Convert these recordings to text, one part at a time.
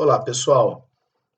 Olá, pessoal.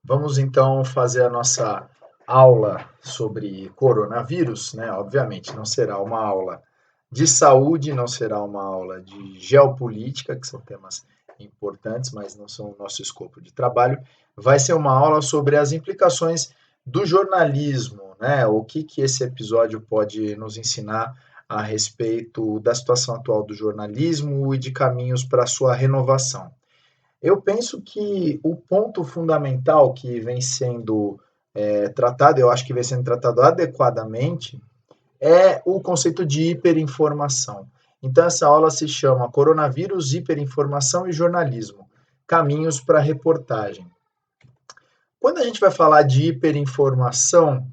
Vamos então fazer a nossa aula sobre coronavírus, né? Obviamente, não será uma aula de saúde, não será uma aula de geopolítica, que são temas importantes, mas não são o nosso escopo de trabalho. Vai ser uma aula sobre as implicações do jornalismo, né? O que esse episódio pode nos ensinar a respeito da situação atual do jornalismo e de caminhos para sua renovação. Eu penso que o ponto fundamental que vem sendo tratado, eu acho que vem sendo tratado adequadamente, é o conceito de hiperinformação. Então, essa aula se chama Coronavírus, Hiperinformação e Jornalismo, Caminhos para a Reportagem. Quando a gente vai falar de hiperinformação,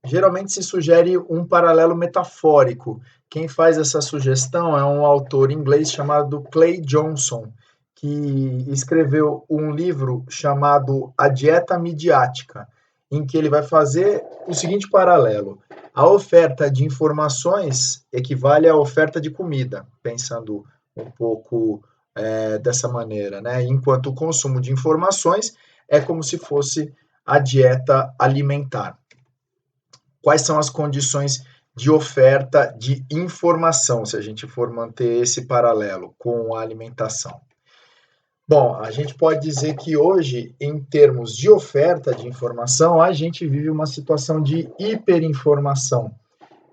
geralmente se sugere um paralelo metafórico. Quem faz essa sugestão é um autor inglês chamado Clay Johnson, que escreveu um livro chamado A Dieta Midiática, em que ele vai fazer o seguinte paralelo: a oferta de informações equivale à oferta de comida, pensando um pouco dessa maneira, né? Enquanto o consumo de informações é como se fosse a dieta alimentar. Quais são as condições de oferta de informação, se a gente for manter esse paralelo com a alimentação? Bom, a gente pode dizer que hoje, em termos de oferta de informação, a gente vive uma situação de hiperinformação,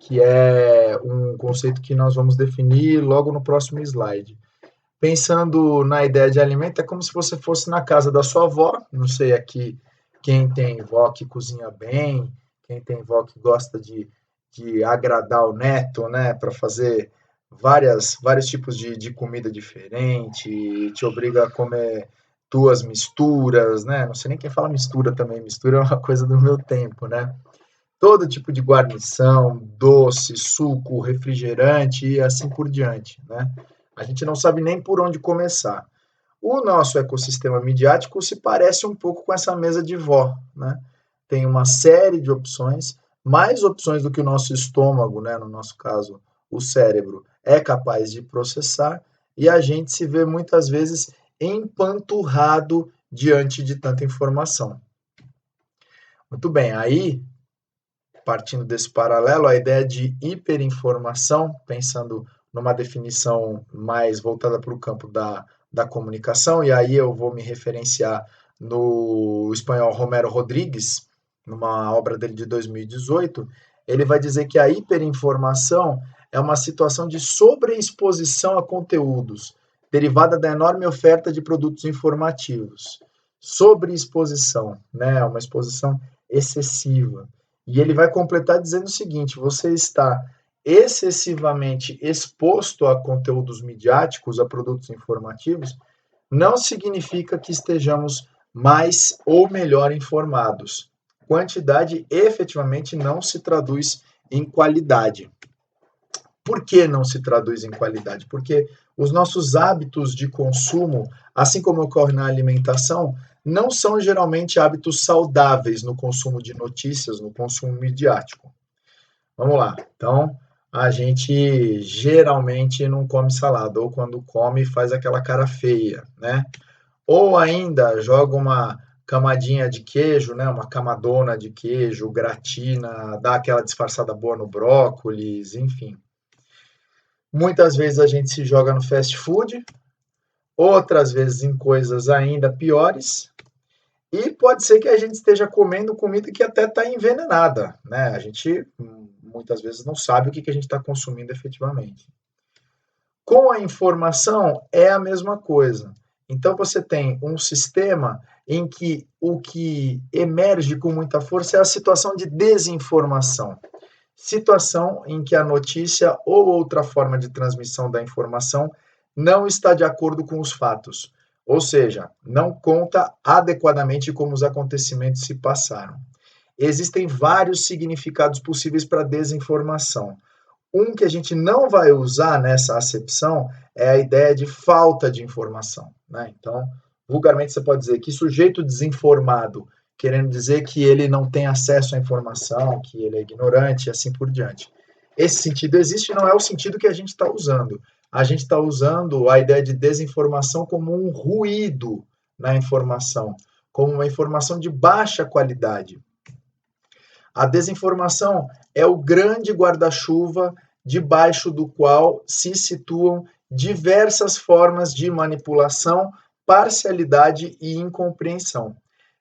que é um conceito que nós vamos definir logo no próximo slide. Pensando na ideia de alimento, é como se você fosse na casa da sua avó, não sei aqui quem tem vó que cozinha bem, quem tem vó que gosta de agradar o neto, né, para fazer vários tipos de comida diferente, te obriga a comer duas misturas, né, não sei nem quem fala mistura também, mistura é uma coisa do meu tempo, né, todo tipo de guarnição, doce, suco, refrigerante e assim por diante, né, a gente não sabe nem por onde começar. O nosso ecossistema midiático se parece um pouco com essa mesa de vó, né? Tem uma série de opções, mais opções do que o nosso estômago, né? No nosso caso, o cérebro, é capaz de processar, e a gente se vê muitas vezes empanturrado diante de tanta informação. Muito bem, aí, partindo desse paralelo, a ideia de hiperinformação, pensando numa definição mais voltada para o campo da comunicação, e aí eu vou me referenciar no espanhol Romero Rodrigues, numa obra dele de 2018, ele vai dizer que a hiperinformação é uma situação de sobreexposição a conteúdos, derivada da enorme oferta de produtos informativos. Sobreexposição, né? Uma exposição excessiva. E ele vai completar dizendo o seguinte: você está excessivamente exposto a conteúdos midiáticos, a produtos informativos, não significa que estejamos mais ou melhor informados. Quantidade efetivamente não se traduz em qualidade. Por que não se traduz em qualidade? Porque os nossos hábitos de consumo, assim como ocorre na alimentação, não são geralmente hábitos saudáveis no consumo de notícias, no consumo midiático. Vamos lá. Então, a gente geralmente não come salada, ou quando come faz aquela cara feia, né? Ou ainda joga uma camadinha de queijo, né? Uma camadona de queijo, gratina, dá aquela disfarçada boa no brócolis, enfim. Muitas vezes a gente se joga no fast food, outras vezes em coisas ainda piores, e pode ser que a gente esteja comendo comida que até está envenenada, né? A gente muitas vezes não sabe o que a gente está consumindo efetivamente. Com a informação é a mesma coisa. Então você tem um sistema em que o que emerge com muita força é a situação de desinformação. Situação em que a notícia ou outra forma de transmissão da informação não está de acordo com os fatos, ou seja, não conta adequadamente como os acontecimentos se passaram. Existem vários significados possíveis para desinformação. Um que a gente não vai usar nessa acepção é a ideia de falta de informação, né? Então, vulgarmente você pode dizer que sujeito desinformado, querendo dizer que ele não tem acesso à informação, que ele é ignorante e assim por diante. Esse sentido existe, não é o sentido que a gente está usando. A gente está usando a ideia de desinformação como um ruído na informação, como uma informação de baixa qualidade. A desinformação é o grande guarda-chuva debaixo do qual se situam diversas formas de manipulação, parcialidade e incompreensão.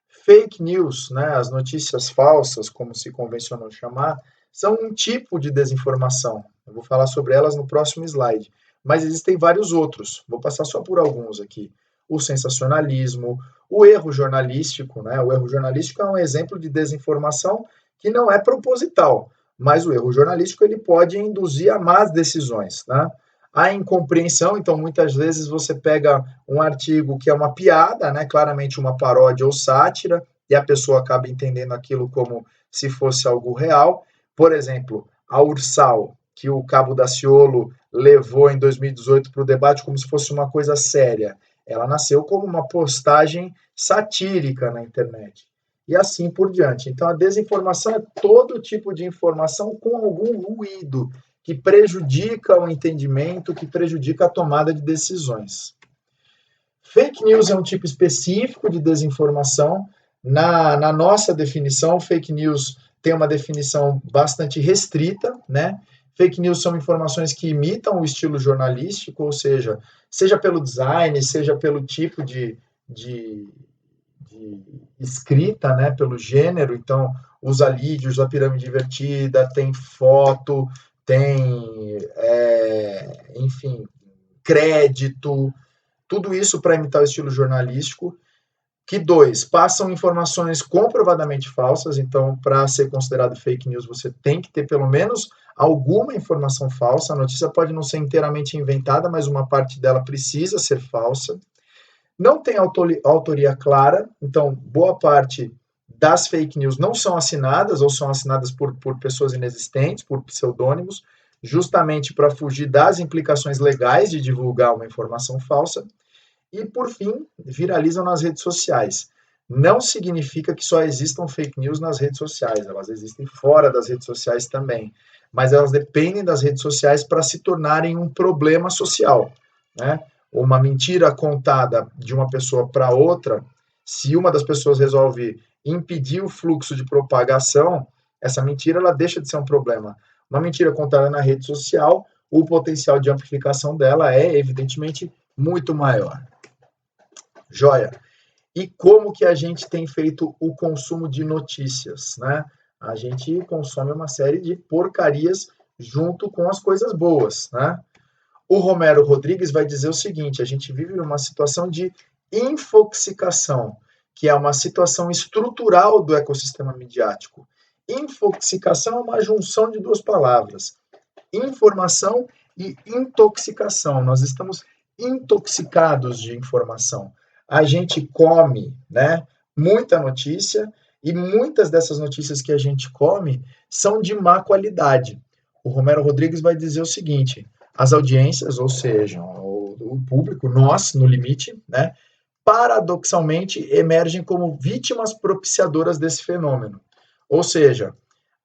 Fake news, né, as notícias falsas, como se convencionou chamar, são um tipo de desinformação. Eu vou falar sobre elas no próximo slide, mas existem vários outros. Vou passar só por alguns aqui. O sensacionalismo, o erro jornalístico, né? O erro jornalístico é um exemplo de desinformação que não é proposital, mas o erro jornalístico ele pode induzir a más decisões, né? A incompreensão, então muitas vezes você pega um artigo que é uma piada, né, claramente uma paródia ou sátira, e a pessoa acaba entendendo aquilo como se fosse algo real. Por exemplo, a Ursal, que o Cabo Daciolo levou em 2018 para o debate como se fosse uma coisa séria. Ela nasceu como uma postagem satírica na internet. E assim por diante. Então, a desinformação é todo tipo de informação com algum ruído que prejudica o entendimento, que prejudica a tomada de decisões. Fake news é um tipo específico de desinformação. Na nossa definição, fake news tem uma definição bastante restrita, né? Fake news são informações que imitam o estilo jornalístico, ou seja pelo design, seja pelo tipo de escrita, né, pelo gênero. Então, usa lead, usa pirâmide invertida, tem foto, tem, enfim, crédito, tudo isso para imitar o estilo jornalístico. Que dois, passam informações comprovadamente falsas. Então, para ser considerado fake news, você tem que ter pelo menos alguma informação falsa. A notícia pode não ser inteiramente inventada, mas uma parte dela precisa ser falsa. Não tem autoria clara, então boa parte das fake news não são assinadas ou são assinadas por pessoas inexistentes, por pseudônimos, justamente para fugir das implicações legais de divulgar uma informação falsa. E, por fim, viralizam nas redes sociais. Não significa que só existam fake news nas redes sociais, elas existem fora das redes sociais também, mas elas dependem das redes sociais para se tornarem um problema social, né? Uma mentira contada de uma pessoa para outra, se uma das pessoas resolve impedir o fluxo de propagação, essa mentira ela deixa de ser um problema. Uma mentira contada na rede social, o potencial de amplificação dela é, evidentemente, muito maior. Joia. E como que a gente tem feito o consumo de notícias, né? A gente consome uma série de porcarias junto com as coisas boas, né? O Romero Rodrigues vai dizer o seguinte: a gente vive numa situação de infoxicação, que é uma situação estrutural do ecossistema midiático. Infoxicação é uma junção de duas palavras: informação e intoxicação. Nós estamos intoxicados de informação. A gente come, né, muita notícia, e muitas dessas notícias que a gente come são de má qualidade. O Romero Rodrigues vai dizer o seguinte: as audiências, ou seja, o público, nós, no limite, né, paradoxalmente emergem como vítimas propiciadoras desse fenômeno. Ou seja,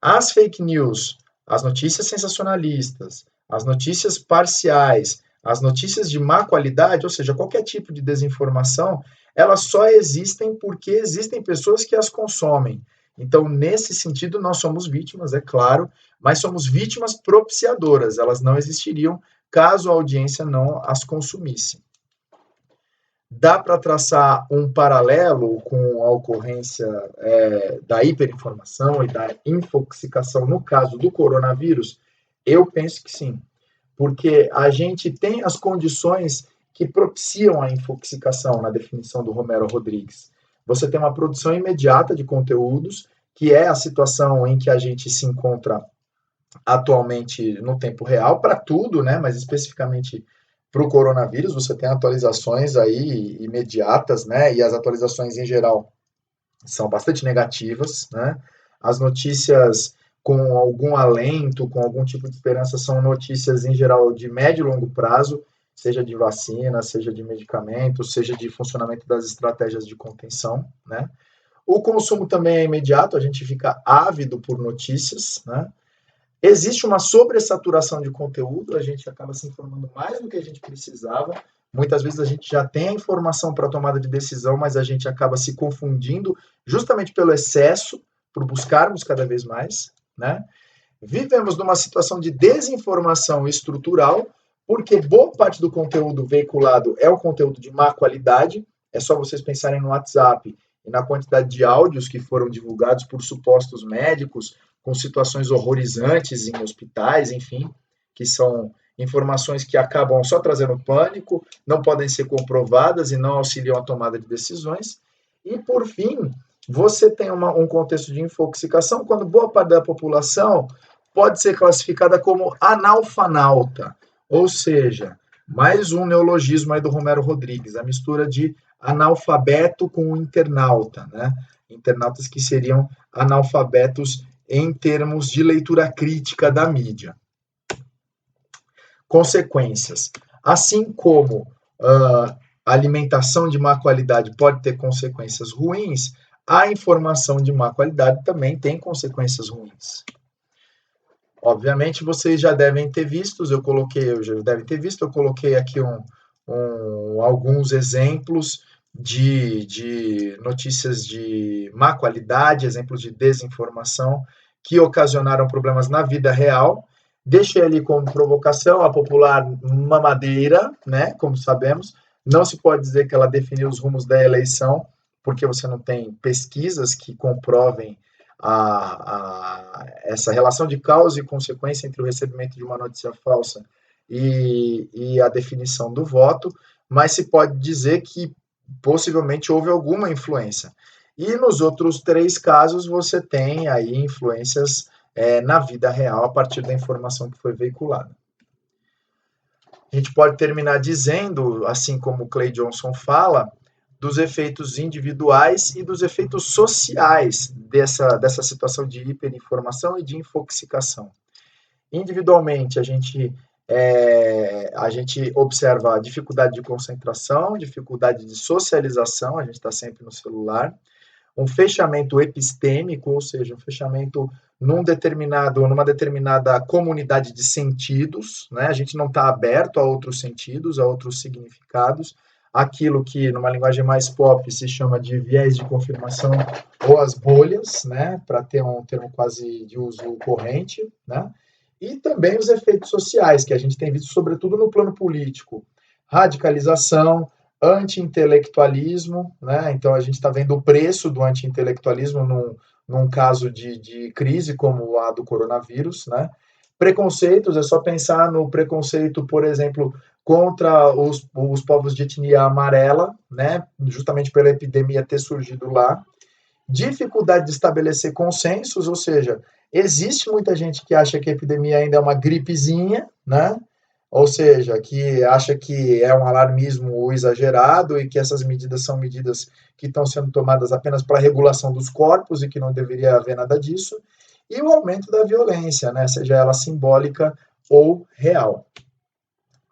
as fake news, as notícias sensacionalistas, as notícias parciais, as notícias de má qualidade, ou seja, qualquer tipo de desinformação, elas só existem porque existem pessoas que as consomem. Então, nesse sentido, nós somos vítimas, é claro, mas somos vítimas propiciadoras. Elas não existiriam caso a audiência não as consumisse. Dá para traçar um paralelo com a ocorrência da hiperinformação e da infoxicação no caso do coronavírus? Eu penso que sim, porque a gente tem as condições que propiciam a infoxicação, na definição do Romero Rodrigues. Você tem uma produção imediata de conteúdos, que é a situação em que a gente se encontra atualmente no tempo real, para tudo, né? Mas especificamente para o coronavírus, você tem atualizações aí imediatas, né? E as atualizações em geral são bastante negativas, né? As notícias com algum alento, com algum tipo de esperança, são notícias em geral de médio e longo prazo, seja de vacina, seja de medicamento, seja de funcionamento das estratégias de contenção, né? O consumo também é imediato, a gente fica ávido por notícias, né? Existe uma sobressaturação de conteúdo, a gente acaba se informando mais do que a gente precisava, Muitas vezes a gente já tem a informação para tomada de decisão, mas a gente acaba se confundindo justamente pelo excesso, por buscarmos cada vez mais, né? Vivemos numa situação de desinformação estrutural, porque boa parte do conteúdo veiculado é um conteúdo de má qualidade. É só vocês pensarem no WhatsApp e na quantidade de áudios que foram divulgados por supostos médicos, com situações horrorizantes em hospitais, enfim, que são informações que acabam só trazendo pânico, não podem ser comprovadas e não auxiliam a tomada de decisões. E, por fim, você tem um contexto de infoxicação quando boa parte da população pode ser classificada como analfanauta, ou seja, mais um neologismo aí do Romero Rodrigues, a mistura de analfabeto com internauta, né? Internautas que seriam analfabetos em termos de leitura crítica da mídia. Consequências. Assim como a alimentação de má qualidade pode ter consequências ruins, a informação de má qualidade também tem consequências ruins. Obviamente, vocês já devem ter visto, eu coloquei aqui alguns exemplos de notícias de má qualidade, exemplos de desinformação que ocasionaram problemas na vida real. Deixei ali como provocação a popular mamadeira, né? Como sabemos, não se pode dizer que ela definiu os rumos da eleição, porque você não tem pesquisas que comprovem essa relação de causa e consequência entre o recebimento de uma notícia falsa e a definição do voto, mas se pode dizer que possivelmente houve alguma influência. E nos outros 3 casos você tem aí influências na vida real a partir da informação que foi veiculada. A gente pode terminar dizendo, assim como o Clay Johnson fala, dos efeitos individuais e dos efeitos sociais dessa situação de hiperinformação e de infoxicação. Individualmente, a gente observa a dificuldade de concentração, dificuldade de socialização, a gente está sempre no celular, um fechamento epistêmico, ou seja, um fechamento numa determinada comunidade de sentidos, né? A gente não está aberto a outros sentidos, a outros significados, aquilo que, numa linguagem mais pop, se chama de viés de confirmação ou as bolhas, né? Para ter um termo quase de uso corrente, né? E também os efeitos sociais, que a gente tem visto, sobretudo no plano político. Radicalização, anti-intelectualismo, né? Então a gente está vendo o preço do anti-intelectualismo num caso de crise como a do coronavírus, né? Preconceitos, é só pensar no preconceito, por exemplo, contra os povos de etnia amarela, né? Justamente pela epidemia ter surgido lá. Dificuldade de estabelecer consensos, ou seja, existe muita gente que acha que a epidemia ainda é uma gripezinha, né? Ou seja, que acha que é um alarmismo exagerado e que essas medidas são medidas que estão sendo tomadas apenas para a regulação dos corpos e que não deveria haver nada disso. E o aumento da violência, né? Seja ela simbólica ou real.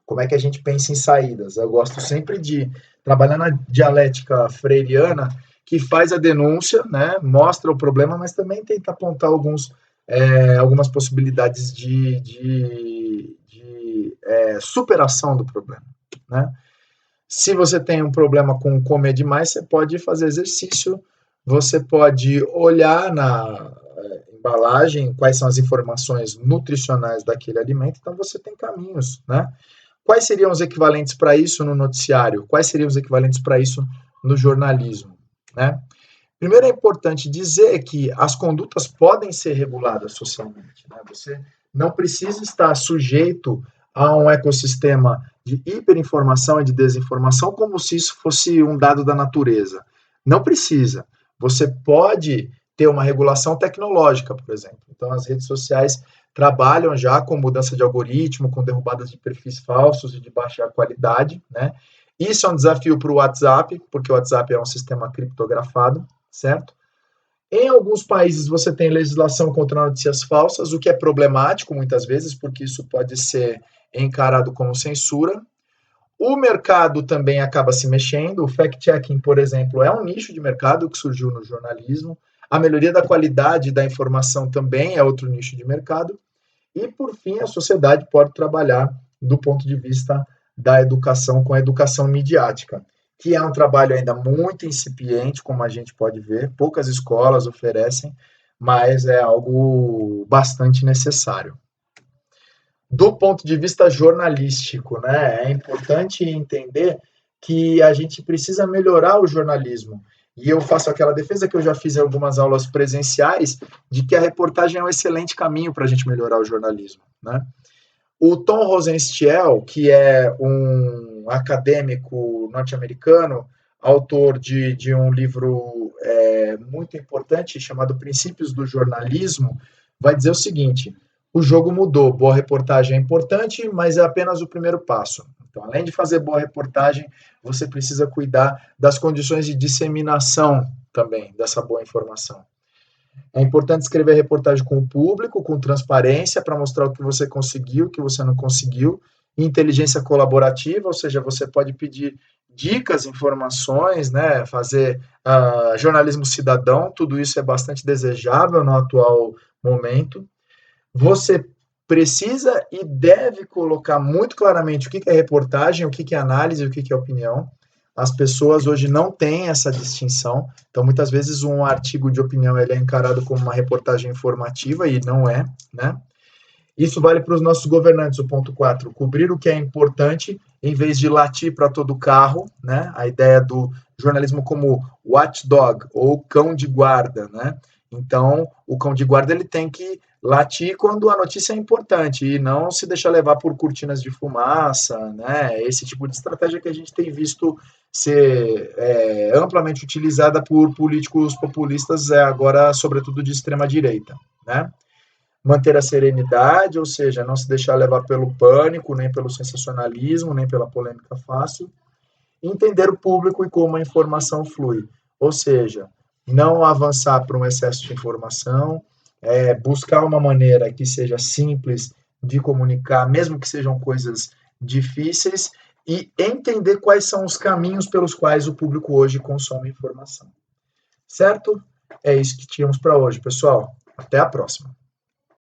Como é que a gente pensa em saídas? Eu gosto sempre de trabalhar na dialética freiriana, que faz a denúncia, né? Mostra o problema, mas também tenta apontar algumas possibilidades de superação do problema, né? Se você tem um problema com comer demais, você pode fazer exercício, você pode olhar na embalagem quais são as informações nutricionais daquele alimento, então você tem caminhos, né? Quais seriam os equivalentes para isso no noticiário? Quais seriam os equivalentes para isso no jornalismo, né? Primeiro é importante dizer que as condutas podem ser reguladas socialmente, né? Você não precisa estar sujeito a um ecossistema de hiperinformação e de desinformação como se isso fosse um dado da natureza. Não precisa. Você pode ter uma regulação tecnológica, por exemplo. Então, as redes sociais trabalham já com mudança de algoritmo, com derrubadas de perfis falsos e de baixa qualidade, né? Isso é um desafio para o WhatsApp, porque o WhatsApp é um sistema criptografado, certo? Em alguns países você tem legislação contra notícias falsas, o que é problemático muitas vezes, porque isso pode ser encarado como censura. O mercado também acaba se mexendo. O fact-checking, por exemplo, é um nicho de mercado que surgiu no jornalismo. A melhoria da qualidade da informação também é outro nicho de mercado. E, por fim, a sociedade pode trabalhar do ponto de vista da educação com a educação midiática, que é um trabalho ainda muito incipiente, como a gente pode ver, poucas escolas oferecem, mas é algo bastante necessário. Do ponto de vista jornalístico, né, é importante entender que a gente precisa melhorar o jornalismo. E eu faço aquela defesa que eu já fiz em algumas aulas presenciais, de que a reportagem é um excelente caminho para a gente melhorar o jornalismo, né? O Tom Rosenstiel, que é um acadêmico norte-americano, autor de um livro muito importante chamado Princípios do Jornalismo, vai dizer o seguinte: o jogo mudou, boa reportagem é importante, mas é apenas o primeiro passo. Então, além de fazer boa reportagem, você precisa cuidar das condições de disseminação também dessa boa informação. É importante escrever reportagem com o público, com transparência, para mostrar o que você conseguiu, o que você não conseguiu. Inteligência colaborativa, ou seja, você pode pedir dicas, informações, né? Fazer jornalismo cidadão, tudo isso é bastante desejável no atual momento. Você precisa e deve colocar muito claramente o que é reportagem, o que é análise, o que é opinião. As pessoas hoje não têm essa distinção, então muitas vezes um artigo de opinião ele é encarado como uma reportagem informativa e não é, né? Isso vale para os nossos governantes, o ponto 4, cobrir o que é importante em vez de latir para todo carro, né? A ideia do jornalismo como watchdog ou cão de guarda, né? Então, o cão de guarda ele tem que latir quando a notícia é importante e não se deixar levar por cortinas de fumaça, né? Esse tipo de estratégia que a gente tem visto ser amplamente utilizada por políticos populistas, agora, sobretudo de extrema direita, né? Manter a serenidade, ou seja, não se deixar levar pelo pânico, nem pelo sensacionalismo, nem pela polêmica fácil, entender o público e como a informação flui, ou seja, não avançar para um excesso de informação, buscar uma maneira que seja simples de comunicar, mesmo que sejam coisas difíceis, e entender quais são os caminhos pelos quais o público hoje consome informação. Certo? É isso que tínhamos para hoje, pessoal. Até a próxima.